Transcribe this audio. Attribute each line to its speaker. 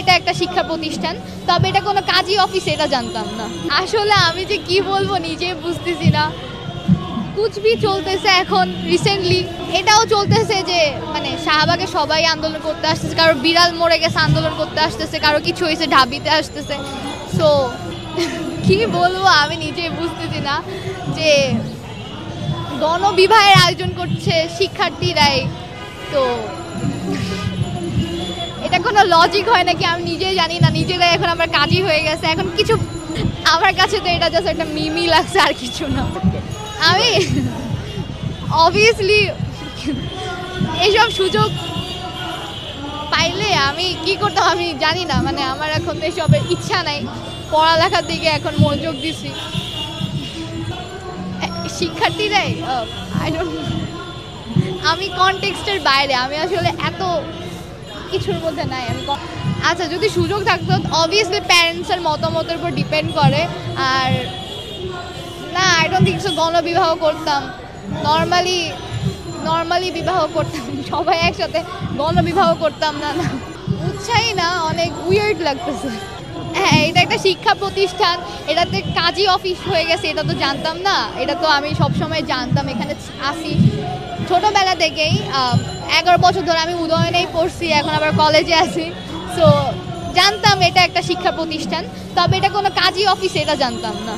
Speaker 1: এটা একটা শিক্ষা প্রতিষ্ঠান, তবে এটা কোনো কাজী অফিস এটা জানতাম না। আসলে আমি যে কি বলবো নিজে বুঝতেছি না। কুচবি চলতেছে এখন রিসেন্টলি, এটাও চলতেছে যে মানে শাহবাগে সবাই আন্দোলন করতে আসতেছে, কারো বিড়াল মরে গেছে আন্দোলন করতে আসতেছে, কারো কিছু হয়েছে ঢাবিতে আসতেছে। সো কি বলবো আমি নিজে বুঝতেছি না যে গণবিবাহের আয়োজন করছে শিক্ষার্থীরাই, তো এটা কোনো লজিক হয় নাকি আমি নিজেই জানি না। নিজেরাই এখন আমার কাজই হয়ে গেছে, এখন কিছু আমার কাছে তো এটা জাস্ট একটা মিমি লাগছে আর কিছু না। আমি অবভিয়াসলি এইসব সুযোগ পাইলে আমি কি করতাম আমি জানি না, মানে আমার এখন তো এসবের ইচ্ছা নাই, পড়ালেখার দিকে এখন মনোযোগ দিছি। শিক্ষার্থীরাই আমি কনটেক্সটের বাইরে, আমি আসলে এত কিছুর মধ্যে নাই। আচ্ছা, যদি সুযোগ থাকতো অবভিয়াসলি প্যারেন্টসের মতামতের উপর ডিপেন্ড করে। আর না, আই ডোন্ট থিঙ্ক সো গণবিবাহ করতাম, নর্মালি বিবাহ করতাম, সবাই একসাথে গণবিবাহ করতাম না। না উৎসাহী না, অনেক উইয়ার্ড লাগতেছে। হ্যাঁ, এটা একটা শিক্ষা প্রতিষ্ঠান, এটাতে কাজী অফিস হয়ে গেছে এটা তো জানতাম না। এটা তো আমি সবসময় জানতাম, এখানে আসি ছোটোবেলা থেকেই। 11 বছর ধরে আমি উদয়নেই পড়ছি, এখন আবার কলেজে আছি। সো জানতাম এটা একটা শিক্ষা প্রতিষ্ঠান, তবে এটা কোনো কাজী অফিস এটা জানতাম না।